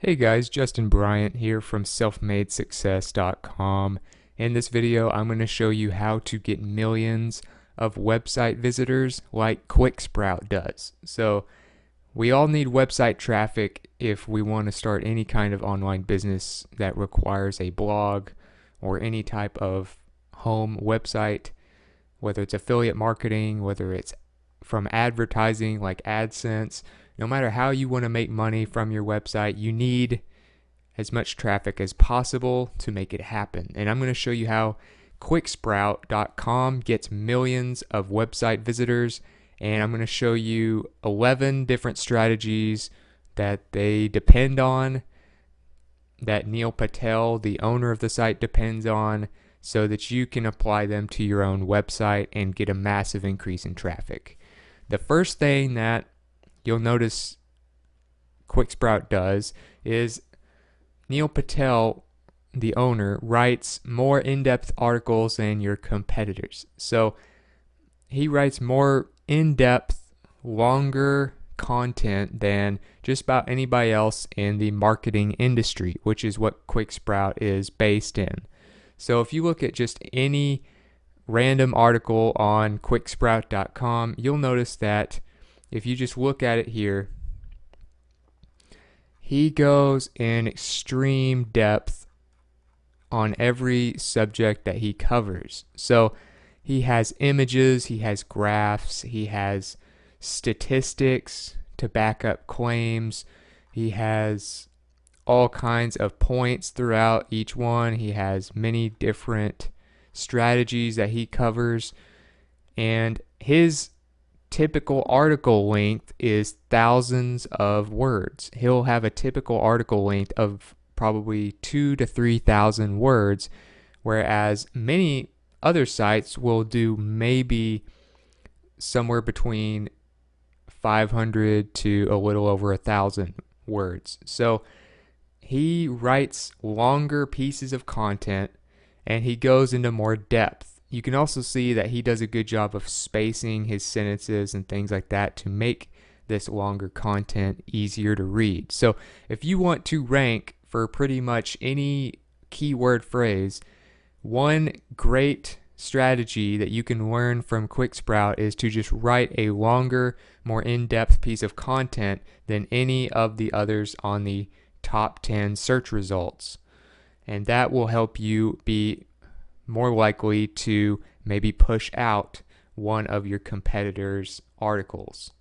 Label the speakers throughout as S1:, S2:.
S1: Hey guys, Justin Bryant here from selfmadesuccess.com. In this video, I'm going to show you how to get millions of website visitors like Quicksprout does. So, we all need website traffic if we want to start any kind of online business that requires a blog or any type of home website, whether it's affiliate marketing, whether it's from advertising like AdSense. No matter how you want to make money from your website, you need as much traffic as possible to make it happen. And I'm going to show you how Quicksprout.com gets millions of website visitors. And I'm going to show you 11 different strategies that they depend on, that Neil Patel, the owner of the site, depends on, so that you can apply them to your own website and get a massive increase in traffic. The first thing that you'll notice Quicksprout does is Neil Patel, the owner, writes more in-depth articles than your competitors. So he writes more in-depth, longer content than just about anybody else in the marketing industry, which is what Quicksprout is based in. So if you look at just any random article on quicksprout.com, you'll notice that if you just look at it here, he goes in extreme depth on every subject that he covers. So he has images, he has graphs, he has statistics to back up claims, he has all kinds of points throughout each one, he has many different strategies that he covers, and his typical article length is thousands of words. He'll have a typical article length of probably 2,000 to 3,000 words, whereas many other sites will do maybe somewhere between 500 to a little over 1,000 words. So he writes longer pieces of content and he goes into more depth. You can also see that he does a good job of spacing his sentences and things like that to make this longer content easier to read. So if you want to rank for pretty much any keyword phrase, one great strategy that you can learn from Quicksprout is to just write a longer, more in-depth piece of content than any of the others on the top 10 search results. And that will help you be more likely to maybe push out one of your competitors' articles.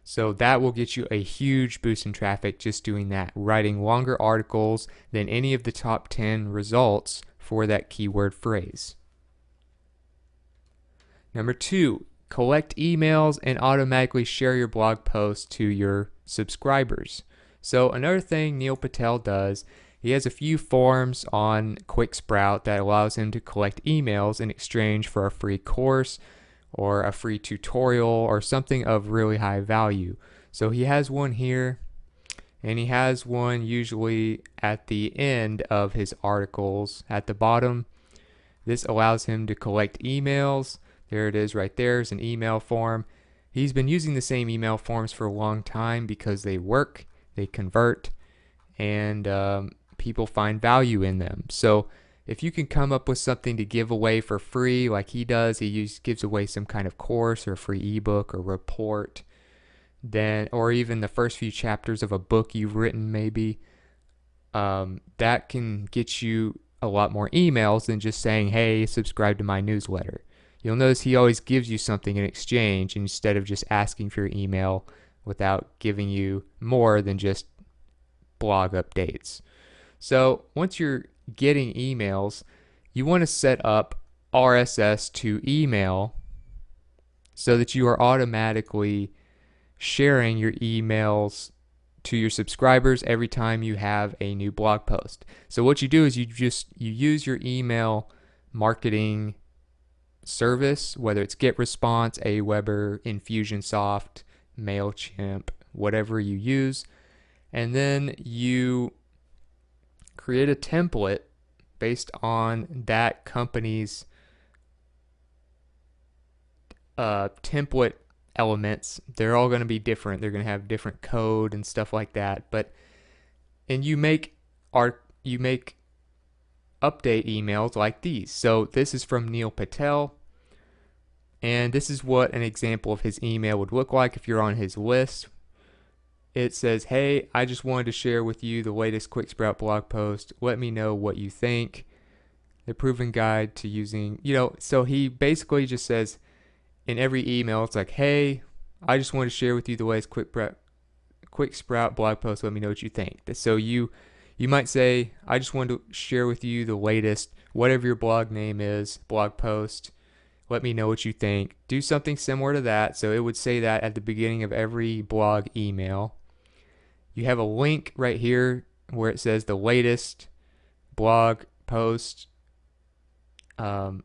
S1: So that will get you a huge boost in traffic just doing that, writing longer articles than any of the top 10 results for that keyword phrase. Number 2, collect emails and automatically share your blog posts to your subscribers. So another thing Neil Patel does, he has a few forms on Quicksprout that allows him to collect emails in exchange for a free course or a free tutorial or something of really high value. So he has one here, and he has one usually at the end of his articles at the bottom. This allows him to collect emails. There it is right there, is an email form. He's been using the same email forms for a long time because they work, they convert, and people find value in them. So if you can come up with something to give away for free like he does, he gives away some kind of course or a free ebook or report, then, or even the first few chapters of a book you've written maybe, that can get you a lot more emails than just saying, hey, subscribe to my newsletter. You'll notice he always gives you something in exchange instead of just asking for your email without giving you more than just blog updates. So once you're getting emails, you want to set up RSS to email so that you are automatically sharing your emails to your subscribers every time you have a new blog post. So what you do is you use your email marketing service, whether it's GetResponse, Aweber, Infusionsoft, MailChimp, whatever you use, and then you create a template based on that company's template elements. They're all going to be different. They're going to have different code and stuff like that. But and you make update emails like these. So this is from Neil Patel, and this is what an example of his email would look like if you're on his list. It says, hey, I just wanted to share with you the latest Quicksprout blog post. Let me know what you think. The proven guide to using, so he basically just says in every email, it's like, hey, I just wanted to share with you the latest Quicksprout blog post. Let me know what you think. So you might say, I just wanted to share with you the latest, whatever your blog name is, blog post. Let me know what you think. Do something similar to that. So it would say that at the beginning of every blog email. You have a link right here where it says the latest blog post. So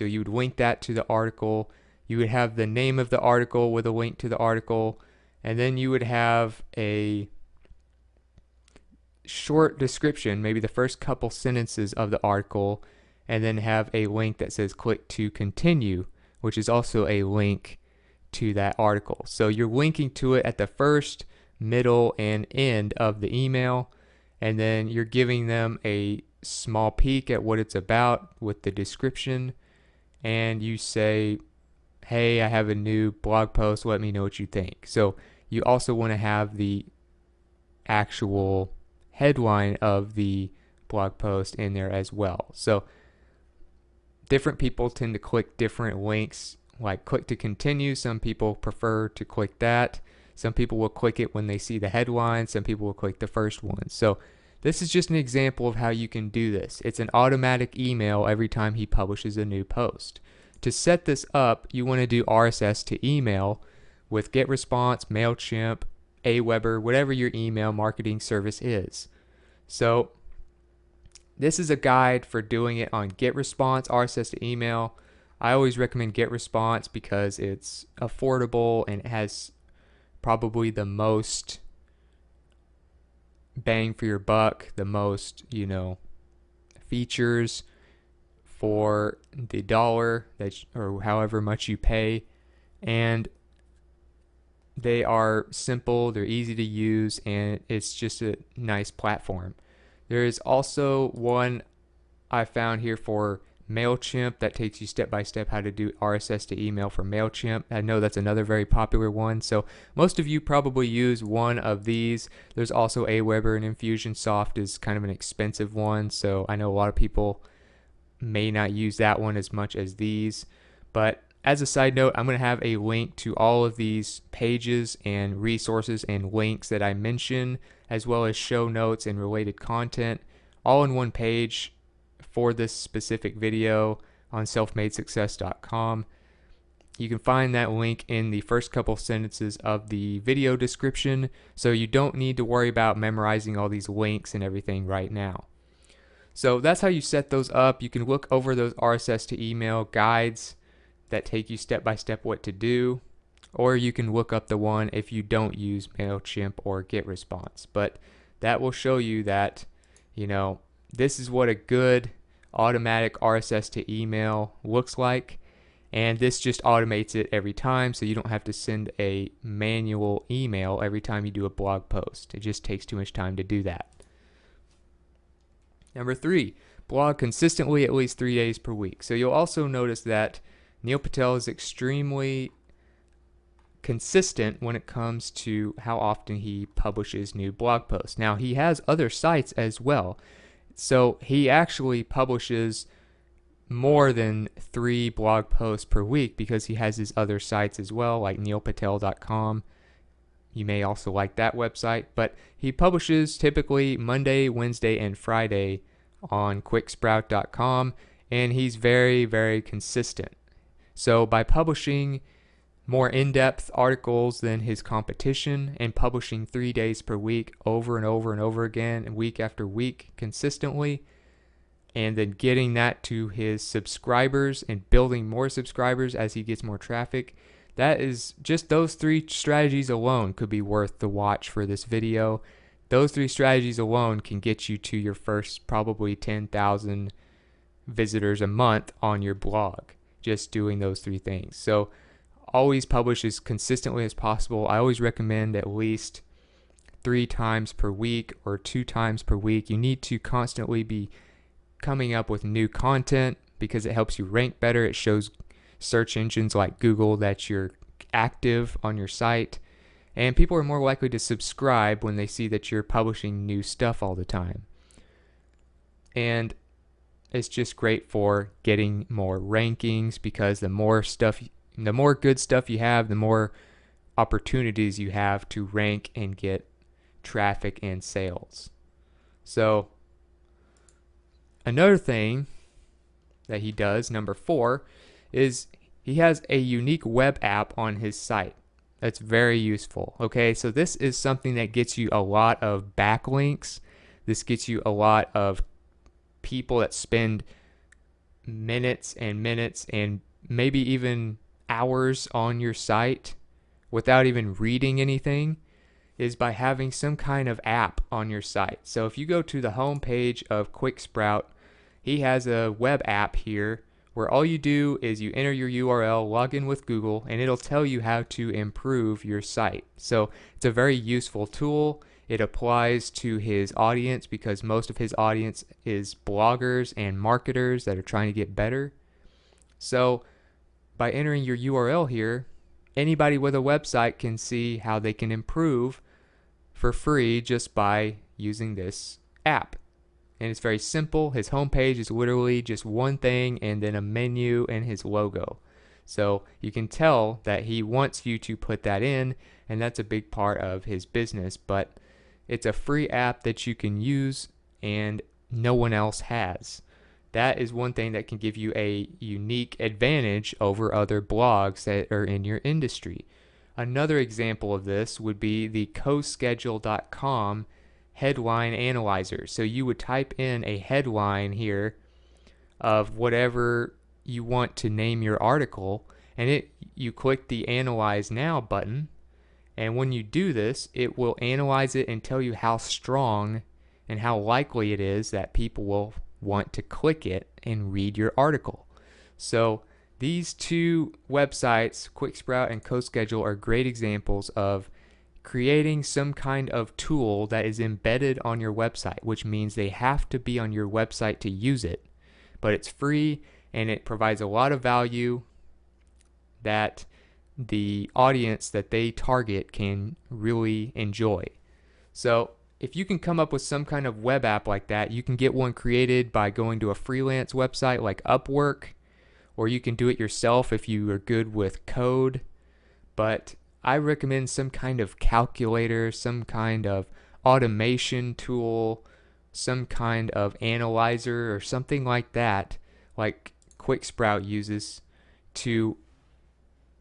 S1: you would link that to the article. You would have the name of the article with a link to the article. And then you would have a short description, maybe the first couple sentences of the article, and then have a link that says click to continue, which is also a link to that article. So you're linking to it at the first, middle, and end of the email, and then you're giving them a small peek at what it's about with the description, and you say, hey, I have a new blog post, let me know what you think. So you also want to have the actual headline of the blog post in there as well. So different people tend to click different links, like click to continue. Some people prefer to click that. Some people will click it when they see the headline. Some people will click the first one. So this is just an example of how you can do this. It's an automatic email every time he publishes a new post. To set this up, you want to do RSS to email with GetResponse, MailChimp, Aweber, whatever your email marketing service is. So this is a guide for doing it on GetResponse, RSS to email. I always recommend GetResponse because it's affordable and it has probably the most bang for your buck, the most, features for the dollar or however much you pay. And they are simple, they're easy to use, and it's just a nice platform. There is also one I found here for MailChimp that takes you step by step how to do RSS to email for MailChimp. I know that's another very popular one. So most of you probably use one of these. There's also Aweber, and Infusionsoft is kind of an expensive one. So I know a lot of people may not use that one as much as these. But as a side note, I'm going to have a link to all of these pages and resources and links that I mention, as well as show notes and related content, all in one page for this specific video on selfmadesuccess.com. You can find that link in the first couple sentences of the video description, so you don't need to worry about memorizing all these links and everything right now. So that's how you set those up. You can look over those RSS to email guides that take you step by step what to do, or you can look up the one if you don't use MailChimp or GetResponse. But that will show you that, this is what a good automatic RSS to email looks like, and this just automates it every time, so you don't have to send a manual email every time you do a blog post. It just takes too much time to do that. Number 3, blog consistently at least 3 days per week. So you'll also notice that Neil Patel is extremely consistent when it comes to how often he publishes new blog posts. Now, he has other sites as well. So he actually publishes more than 3 blog posts per week because he has his other sites as well, like neilpatel.com. You may also like that website, but he publishes typically Monday, Wednesday, and Friday on quicksprout.com, and he's very, very consistent. So by publishing more in-depth articles than his competition and publishing 3 days per week over and over and over again and week after week consistently, and then getting that to his subscribers and building more subscribers as he gets more traffic, that is just those 3 strategies alone could be worth the watch for this video. Those 3 strategies alone can get you to your first probably 10,000 visitors a month on your blog, just doing those 3 things. So always publish as consistently as possible. I always recommend at least 3 times per week or 2 times per week. You need to constantly be coming up with new content because it helps you rank better. It shows search engines like Google that you're active on your site, and people are more likely to subscribe when they see that you're publishing new stuff all the time. And it's just great for getting more rankings, because the more good stuff you have, the more opportunities you have to rank and get traffic and sales. So another thing that he does, number 4, is he has a unique web app on his site. That's very useful. Okay, so this is something that gets you a lot of backlinks. This gets you a lot of people that spend minutes and minutes and maybe even hours on your site without even reading anything, is by having some kind of app on your site. So if you go to the home page of Quicksprout, he has a web app here where all you do is you enter your URL, log in with Google, and it'll tell you how to improve your site. So it's a very useful tool. It applies to his audience because most of his audience is bloggers and marketers that are trying to get better. So by entering your URL here, anybody with a website can see how they can improve for free just by using this app. And it's very simple. His homepage is literally just one thing and then a menu and his logo. So you can tell that he wants you to put that in, and that's a big part of his business. But it's a free app that you can use and no one else has. That is one thing that can give you a unique advantage over other blogs that are in your industry. Another example of this would be the coschedule.com headline analyzer. So you would type in a headline here of whatever you want to name your article, and you click the Analyze Now button, and when you do this, it will analyze it and tell you how strong and how likely it is that people will want to click it and read your article. So these two websites, Quicksprout and CoSchedule, are great examples of creating some kind of tool that is embedded on your website, which means they have to be on your website to use it. But it's free and it provides a lot of value that the audience that they target can really enjoy. So if you can come up with some kind of web app like that, you can get one created by going to a freelance website like Upwork, or you can do it yourself if you are good with code. But I recommend some kind of calculator, some kind of automation tool, some kind of analyzer or something like that, like Quicksprout uses, to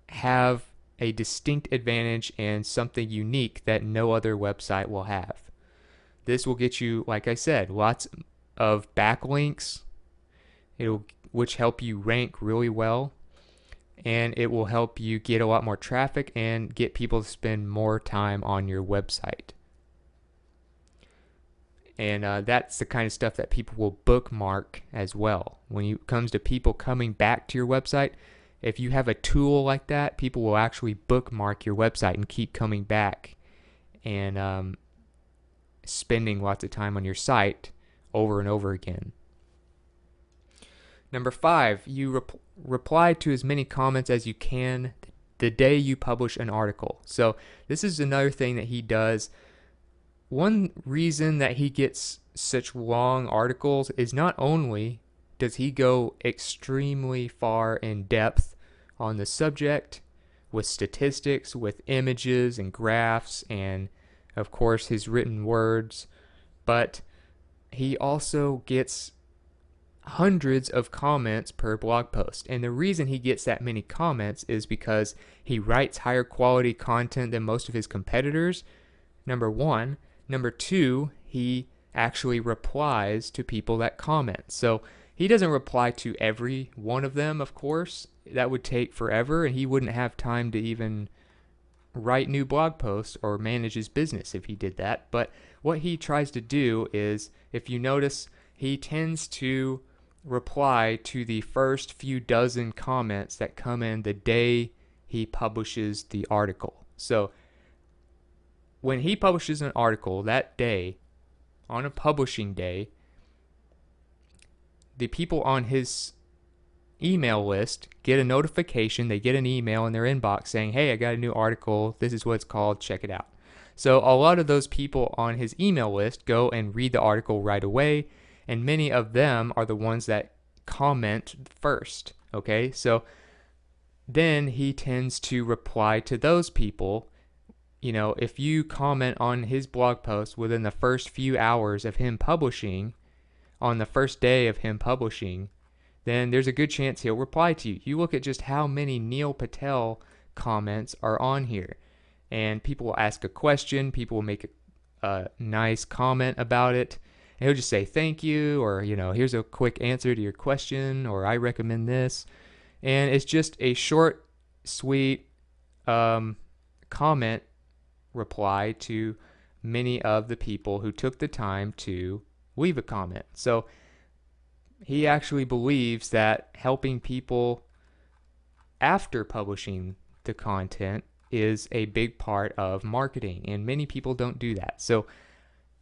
S1: have a distinct advantage and something unique that no other website will have. This will get you, like I said, lots of backlinks, which help you rank really well, and it will help you get a lot more traffic and get people to spend more time on your website. And that's the kind of stuff that people will bookmark as well. When it comes to people coming back to your website, if you have a tool like that, people will actually bookmark your website and keep coming back and spending lots of time on your site over and over again. Number 5, you reply to as many comments as you can the day you publish an article. So this is another thing that he does. One reason that he gets such long articles is not only does he go extremely far in depth on the subject with statistics, with images and graphs, and of course his written words, but he also gets hundreds of comments per blog post. And the reason he gets that many comments is because he writes higher quality content than most of his competitors, number 1. Number 2, he actually replies to people that comment. So he doesn't reply to every one of them, of course. That would take forever, and he wouldn't have time to even write new blog posts or manage his business if he did that. But what he tries to do is, if you notice, he tends to reply to the first few dozen comments that come in the day he publishes the article. So when he publishes an article that day, on a publishing day, the people on his email list get a notification. They get an email in their inbox saying, hey, I got a new article. This is what it's called. Check it out. So a lot of those people on his email list go and read the article right away, and many of them are the ones that comment first. Okay, so then he tends to reply to those people. You know, if you comment on his blog post within the first few hours of him publishing, on the first day of him publishing, then there's a good chance he'll reply to you. You look at just how many Neil Patel comments are on here, and people will ask a question, people will make a nice comment about it, and he'll just say thank you, or, you know, here's a quick answer to your question, or I recommend this. And it's just a short, sweet comment reply to many of the people who took the time to leave a comment. So he actually believes that helping people after publishing the content is a big part of marketing, and many people don't do that. So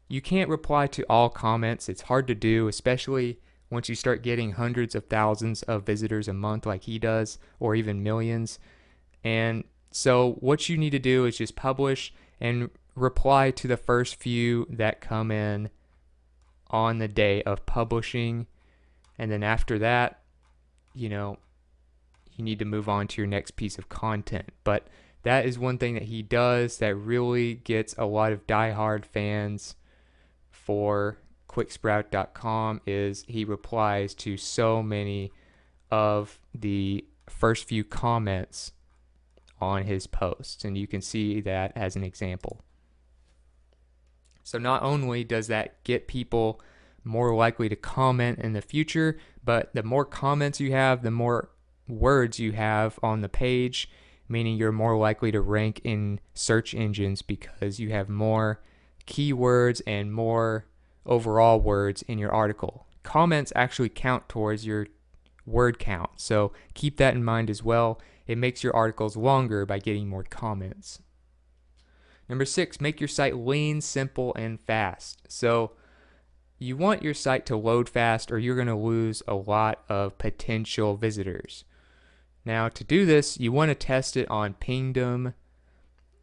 S1: you can't reply to all comments. It's hard to do, especially once you start getting hundreds of thousands of visitors a month like he does, or even millions. And so what you need to do is just publish and reply to the first few that come in on the day of publishing. And then after that, you know, you need to move on to your next piece of content. But that is one thing that he does that really gets a lot of diehard fans for Quicksprout.com, is he replies to so many of the first few comments on his posts, and you can see that as an example. So not only does that get people more likely to comment in the future, but the more comments you have, the more words you have on the page, meaning you're more likely to rank in search engines because you have more keywords and more overall words in your article. Comments actually count towards your word count, so keep that in mind as well. It makes your articles longer by getting more comments. Number 6, make your site lean, simple, and fast. So you want your site to load fast, or you're going to lose a lot of potential visitors. Now, to do this, you want to test it on Pingdom,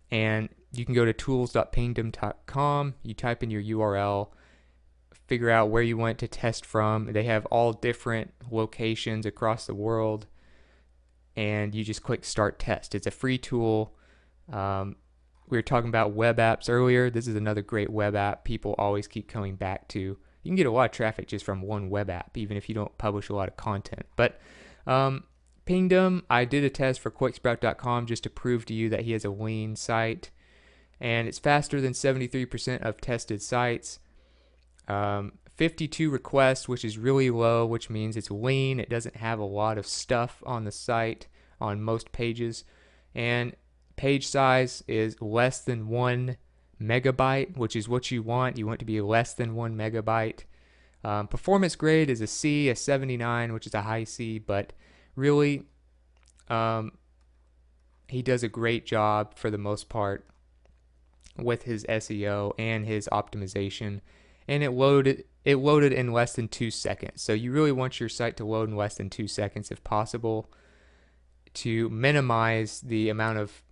S1: and you can go to tools.pingdom.com. You type in your URL, figure out where you want to test from. They have all different locations across the world, and you just click Start Test. It's a free tool. We were talking about web apps earlier. This is another great web app people always keep coming back to. You can get a lot of traffic just from one web app, even if you don't publish a lot of content. But Pingdom, I did a test for Quicksprout.com just to prove to you that he has a lean site, and it's faster than 73% of tested sites. 52 requests, which is really low, which means it's lean. It doesn't have a lot of stuff on the site on most pages, and page size is less than 1 megabyte, which is what you want. You want it to be less than 1 megabyte. Performance grade is a C, a 79, which is a high C, but really, he does a great job for the most part with his SEO and his optimization, and it loaded in less than 2 seconds. So you really want your site to load in less than 2 seconds if possible, to minimize the amount of,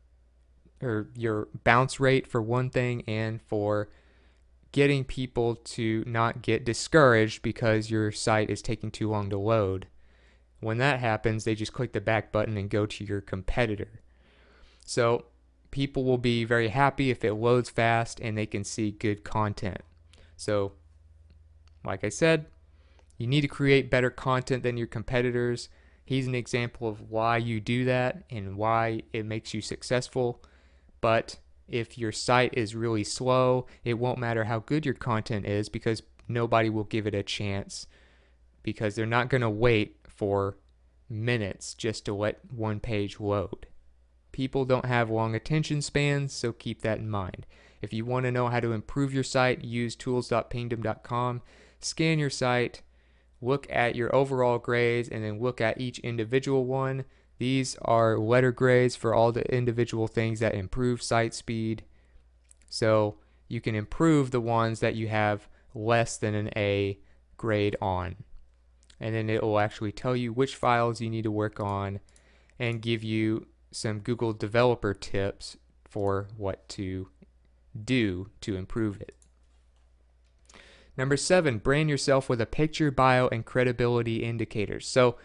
S1: or your bounce rate for one thing, and for getting people to not get discouraged because your site is taking too long to load. When that happens, they just click the back button and go to your competitor. So people will be very happy if it loads fast and they can see good content. So, like I said, you need to create better content than your competitors. He's an example of why you do that and why it makes you successful. But if your site is really slow, it won't matter how good your content is, because nobody will give it a chance, because they're not going to wait for minutes just to let one page load. People don't have long attention spans, so keep that in mind. If you want to know how to improve your site, use tools.pingdom.com. Scan your site, look at your overall grades, and then look at each individual one. These are letter grades for all the individual things that improve site speed. So you can improve the ones that you have less than an A grade on. And then it will actually tell you which files you need to work on and give you some Google developer tips for what to do to improve it. Number 7, brand yourself with a picture, bio, and credibility indicators. So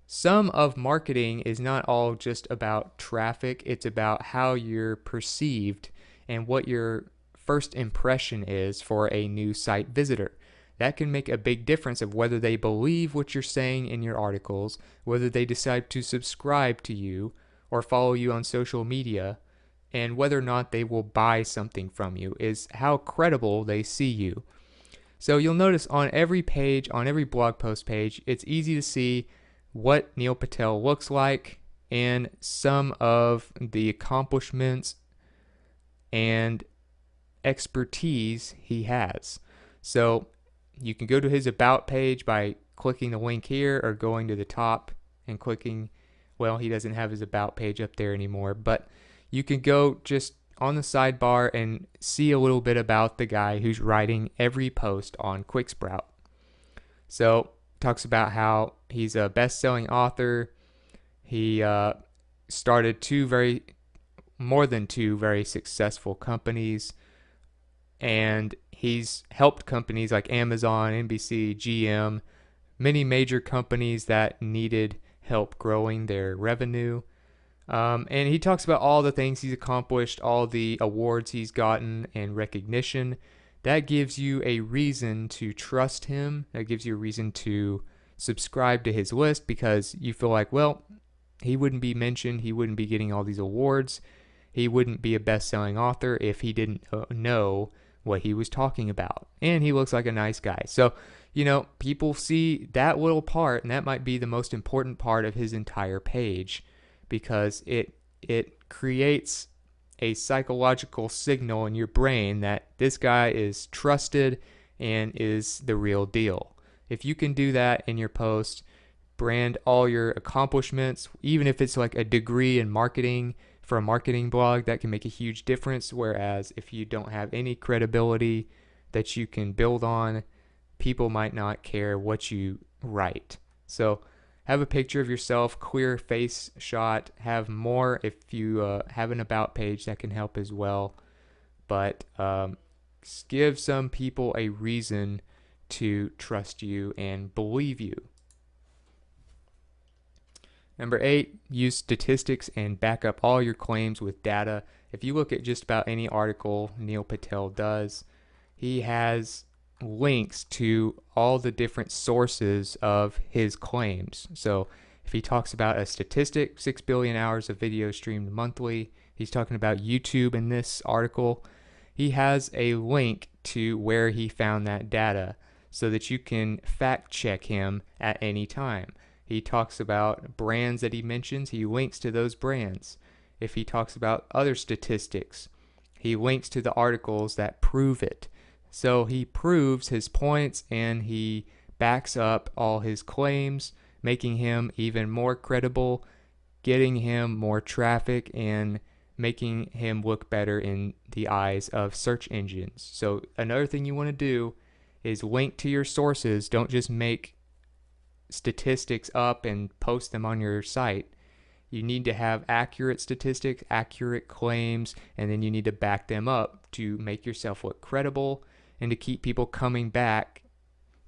S1: some of marketing is not all just about traffic, it's about how you're perceived and what your first impression is for a new site visitor. That can make a big difference of whether they believe what you're saying in your articles, whether they decide to subscribe to you or follow you on social media, and whether or not they will buy something from you is how credible they see you. So you'll notice on every page, on every blog post page, it's easy to see what Neil Patel looks like and some of the accomplishments and expertise he has. So you can go to his about page by clicking the link here or going to the top and clicking, well, he doesn't have his about page up there anymore, but you can go just on the sidebar and see a little bit about the guy who's writing every post on Quicksprout. So talks about how he's a best-selling author. He started more than two very successful companies, and he's helped companies like Amazon, NBC, GM, many major companies that needed help growing their revenue. And he talks about all the things he's accomplished, all the awards he's gotten and recognition. That gives you a reason to trust him. That gives you a reason to subscribe to his list because you feel like, well, he wouldn't be mentioned. He wouldn't be getting all these awards. He wouldn't be a best-selling author if he didn't know what he was talking about. And he looks like a nice guy. So, people see that little part, and that might be the most important part of his entire page because it creates a psychological signal in your brain that this guy is trusted and is the real deal. If you can do that in your post, brand all your accomplishments, even if it's like a degree in marketing for a marketing blog, that can make a huge difference. Whereas if you don't have any credibility that you can build on, people might not care what you write. So have a picture of yourself, clear face shot, have more if you have an about page that can help as well. But give some people a reason to trust you and believe you. Number 8, use statistics and back up all your claims with data. If you look at just about any article Neil Patel does, he has links to all the different sources of his claims. So if he talks about a statistic, 6 billion hours of video streamed monthly, he's talking about YouTube in this article, he has a link to where he found that data so that you can fact check him at any time. He talks about brands that he mentions, he links to those brands. If he talks about other statistics, he links to the articles that prove it. So he proves his points and he backs up all his claims, making him even more credible, getting him more traffic, and making him look better in the eyes of search engines. So another thing you want to do is link to your sources. Don't just make statistics up and post them on your site. You need to have accurate statistics, accurate claims, and then you need to back them up to make yourself look credible and to keep people coming back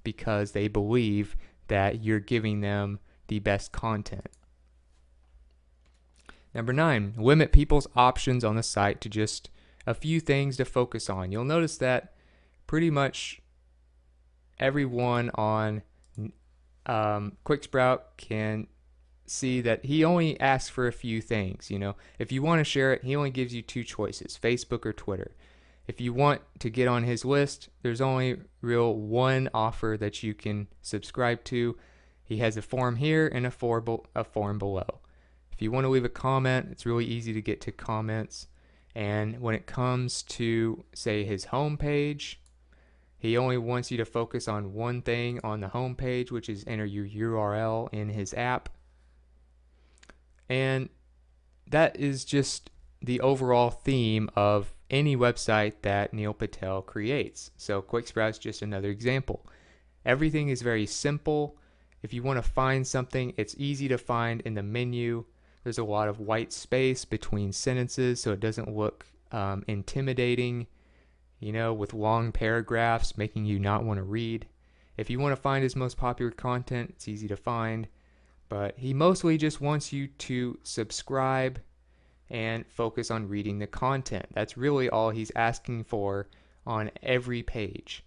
S1: because they believe that you're giving them the best content. Number 9, limit people's options on the site to just a few things to focus on. You'll notice that pretty much everyone on Quicksprout can see that he only asks for a few things. If you want to share it, he only gives you 2 choices, Facebook or Twitter. If you want to get on his list, there's only one offer that you can subscribe to. He has a form here and a form below. If you want to leave a comment, it's really easy to get to comments. And when it comes to, say, his home page, he only wants you to focus on one thing on the home page, which is enter your URL in his app. And that is just the overall theme of any website that Neil Patel creates. So Quicksprout is just another example. Everything is very simple. If you want to find something, it's easy to find in the menu. There's a lot of white space between sentences, so it doesn't look intimidating, with long paragraphs making you not want to read. If you want to find his most popular content, it's easy to find. But he mostly just wants you to subscribe and focus on reading the content. That's really all he's asking for on every page,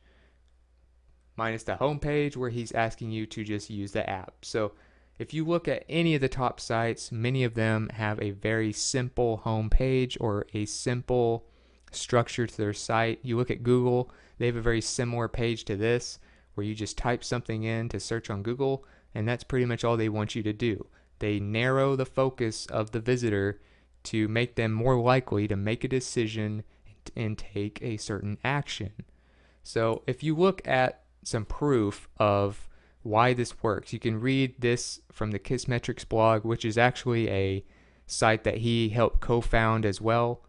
S1: minus the home page where he's asking you to just use the app. So if you look at any of the top sites, many of them have a very simple home page or a simple structure to their site. You look at Google, they have a very similar page to this where you just type something in to search on Google, and that's pretty much all they want you to do. They narrow the focus of the visitor to make them more likely to make a decision and take a certain action. So if you look at some proof of why this works, you can read this from the Kissmetrics blog, which is actually a site that he helped co-found as well.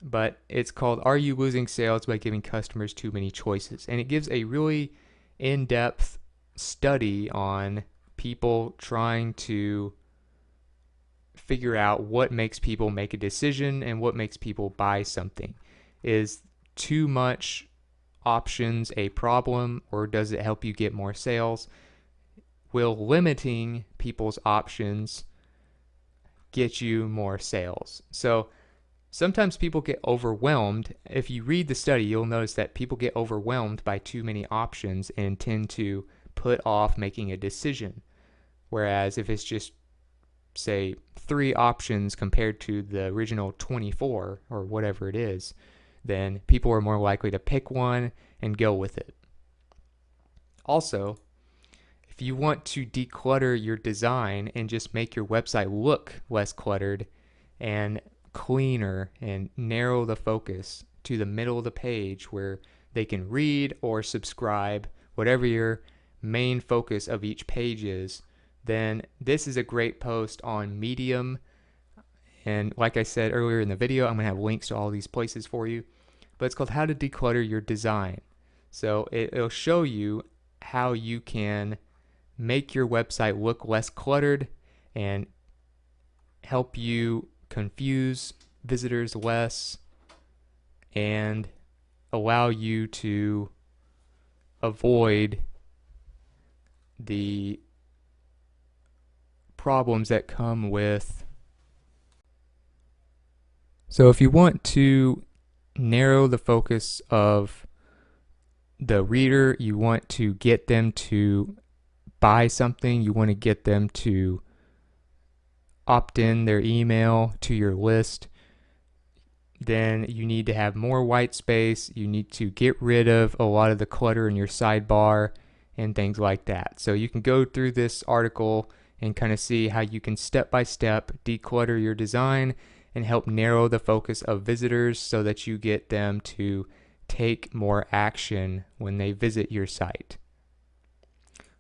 S1: But it's called "Are You Losing Sales by Giving Customers Too Many Choices?" And it gives a really in-depth study on people trying to figure out what makes people make a decision and what makes people buy something. Is too much options a problem, or does it help you get more sales? Will limiting people's options get you more sales? So sometimes people get overwhelmed. If you read the study, you'll notice that people get overwhelmed by too many options and tend to put off making a decision. Whereas if it's just, say, 3 options compared to the original 24 or whatever it is, then people are more likely to pick one and go with it. Also, if you want to declutter your design and just make your website look less cluttered and cleaner and narrow the focus to the middle of the page where they can read or subscribe, whatever your main focus of each page is, then this is a great post on Medium. And like I said earlier in the video, I'm going to have links to all these places for you. But it's called "How to Declutter Your Design." So it'll show you how you can make your website look less cluttered and help you confuse visitors less and allow you to avoid the problems that come with. So if you want to narrow the focus of the reader, you want to get them to buy something, you want to get them to opt in their email to your list, then you need to have more white space. You need to get rid of a lot of the clutter in your sidebar and things like that. So you can go through this article and kind of see how you can step by step declutter your design and help narrow the focus of visitors so that you get them to take more action when they visit your site.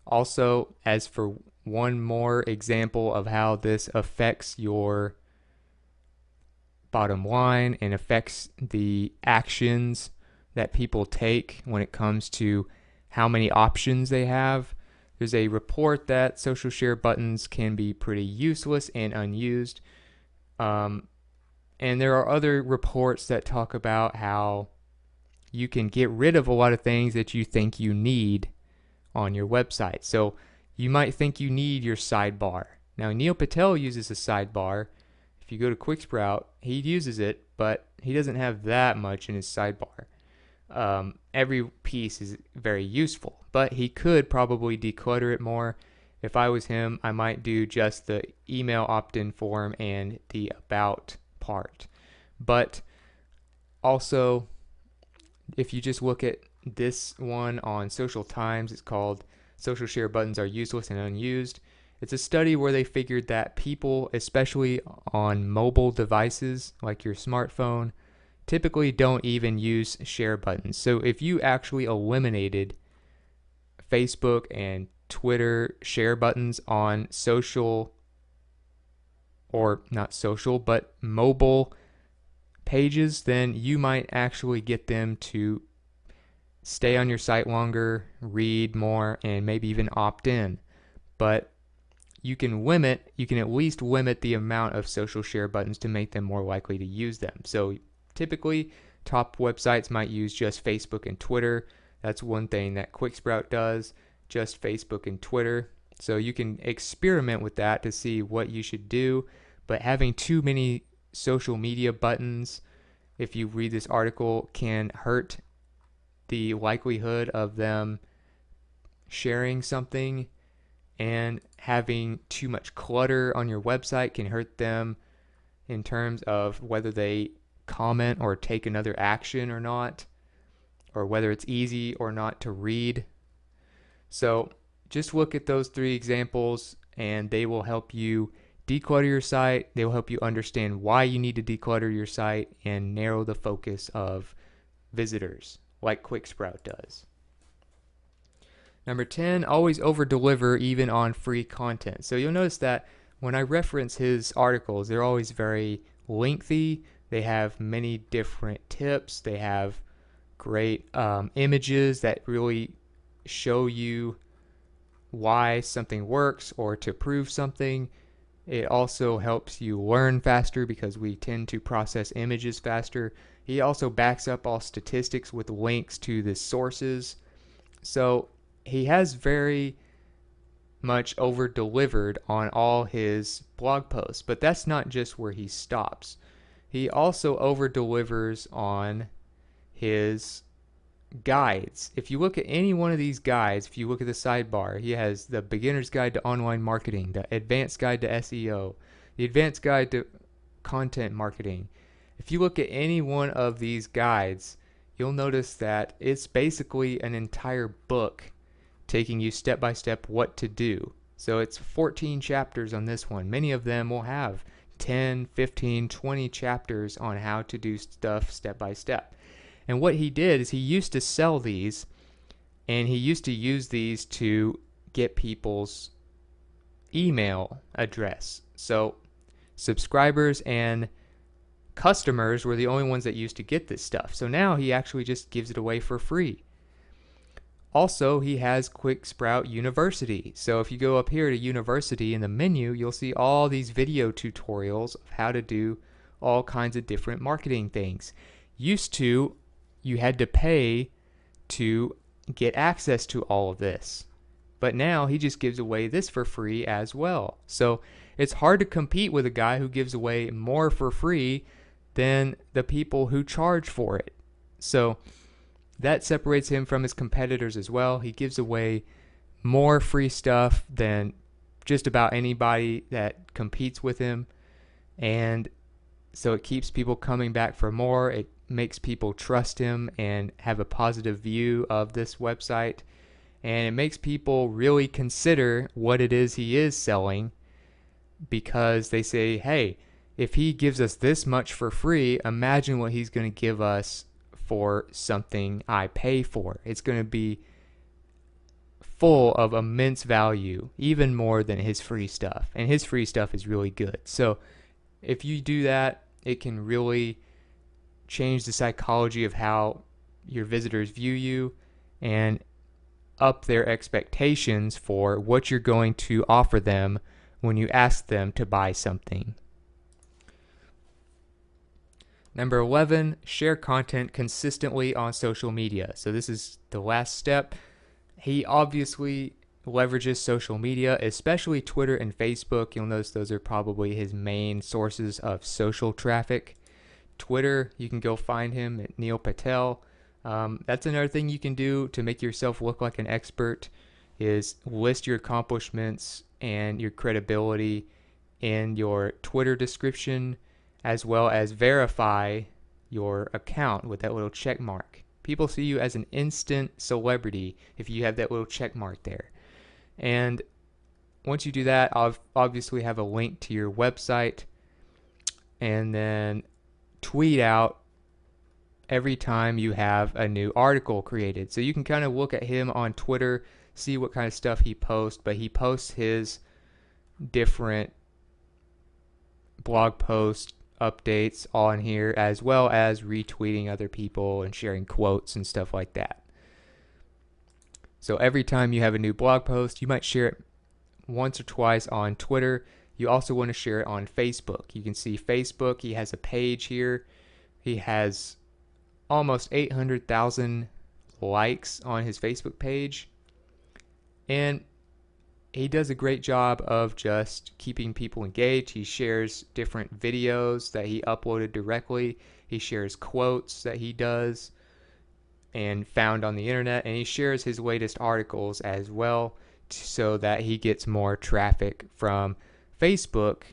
S1: Also, as for one more example of how this affects your bottom line and affects the actions that people take when it comes to how many options they have, there's a report that social share buttons can be pretty useless and unused. And there are other reports that talk about how you can get rid of a lot of things that you think you need on your website. So you might think you need your sidebar. Now, Neil Patel uses a sidebar. If you go to Quicksprout, he uses it, but he doesn't have that much in his sidebar. Every piece is very useful, but he could probably declutter it more. If I was him, I might do just the email opt-in form and the about part. But also, if you just look at this one on Social Times, it's called "Social Share Buttons Are Useless and Unused." It's a study where they figured that people, especially on mobile devices like your smartphone, typically don't even use share buttons. So if you actually eliminated Facebook and Twitter share buttons on social, or not social, but mobile pages, then you might actually get them to stay on your site longer, read more, and maybe even opt in. But you can at least limit the amount of social share buttons to make them more likely to use them. So typically, top websites might use just Facebook and Twitter. That's one thing that Quicksprout does, just Facebook and Twitter. So you can experiment with that to see what you should do. But having too many social media buttons, if you read this article, can hurt the likelihood of them sharing something, and having too much clutter on your website can hurt them in terms of whether they comment or take another action or not, or whether it's easy or not to read. So just look at those 3 examples and they will help you declutter your site. They will help you understand why you need to declutter your site and narrow the focus of visitors, like Quicksprout does. Number 10, always over-deliver even on free content. So you'll notice that when I reference his articles, they're always very lengthy. They have many different tips. They have great images that really show you why something works or to prove something. It also helps you learn faster because we tend to process images faster. He also backs up all statistics with links to the sources. So he has very much over-delivered on all his blog posts, but that's not just where he stops. He also over-delivers on his guides. If you look at any one of these guides, if you look at the sidebar, he has the Beginner's Guide to Online Marketing, the Advanced Guide to SEO, the Advanced Guide to Content Marketing. If you look at any one of these guides, you'll notice that it's basically an entire book taking you step by step what to do. So it's 14 chapters on this one. Many of them will have 10, 15, 20 chapters on how to do stuff step by step. And what he did is he used to sell these, and he used to use these to get people's email address. So subscribers and customers were the only ones that used to get this stuff. So now he actually just gives it away for free. Also, he has Quicksprout University. So if you go up here to University in the menu, you'll see all these video tutorials of how to do all kinds of different marketing things. Used to, you had to pay to get access to all of this. But now he just gives away this for free as well. So it's hard to compete with a guy who gives away more for free than the people who charge for it. So that separates him from his competitors as well. He gives away more free stuff than just about anybody that competes with him. And so it keeps people coming back for more. It makes people trust him and have a positive view of this website. And it makes people really consider what it is he is selling, because they say, hey, if he gives us this much for free, imagine what he's going to give us for something I pay for. It's going to be full of immense value, even more than his free stuff. And his free stuff is really good. So if you do that, it can really change the psychology of how your visitors view you and up their expectations for what you're going to offer them when you ask them to buy something. Number 11, share content consistently on social media. So this is the last step. He obviously leverages social media, especially Twitter and Facebook. You'll notice those are probably his main sources of social traffic. Twitter, you can go find him at Neil Patel. That's another thing you can do to make yourself look like an expert, is list your accomplishments and your credibility in your Twitter description, as well as verify your account with that little check mark. People see you as an instant celebrity if you have that little check mark there. And once you do that, I'll obviously have a link to your website, and then tweet out every time you have a new article created. So you can kind of look at him on Twitter, see what kind of stuff he posts, but he posts his different blog posts updates on here, as well as retweeting other people and sharing quotes and stuff like that. So every time you have a new blog post, you might share it once or twice on Twitter. You also want to share it on Facebook. You can see Facebook, he has a page here. He has almost 800,000 likes on his Facebook page. And he does a great job of just keeping people engaged. He shares different videos that he uploaded directly. He shares quotes that he does and found on the internet, and he shares his latest articles as well, so that he gets more traffic from Facebook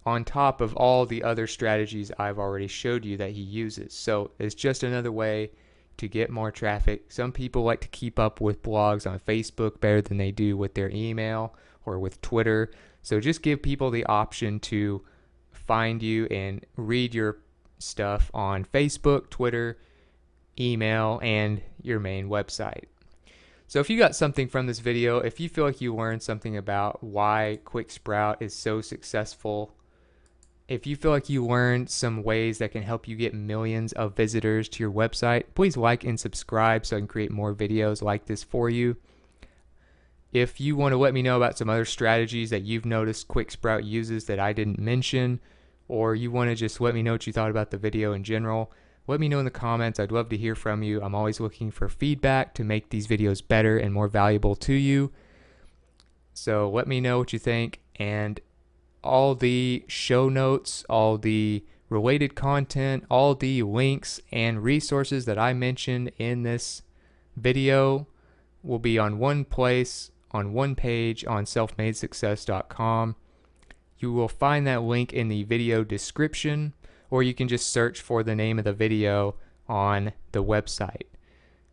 S1: on top of all the other strategies I've already showed you that he uses. So it's just another way to get more traffic. Some people like to keep up with blogs on Facebook better than they do with their email or with Twitter. So just give people the option to find you and read your stuff on Facebook, Twitter, email, and your main website. So if you got something from this video, if you feel like you learned something about why Quicksprout is so successful, if you feel like you learned some ways that can help you get millions of visitors to your website, please like and subscribe so I can create more videos like this for you. If you want to let me know about some other strategies that you've noticed Quicksprout uses that I didn't mention, or you want to just let me know what you thought about the video in general, let me know in the comments. I'd love to hear from you. I'm always looking for feedback to make these videos better and more valuable to you. So let me know what you think, and all the show notes, all the related content, all the links and resources that I mentioned in this video will be on one place, on one page on selfmadesuccess.com. You will find that link in the video description, or you can just search for the name of the video on the website.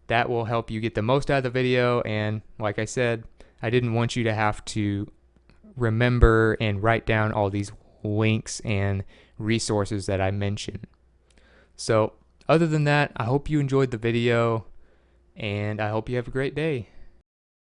S1: That will help you get the most out of the video, and like I said, I didn't want you to have to remember and write down all these links and resources that I mentioned. So other than that, I hope you enjoyed the video, and I hope you have a great day.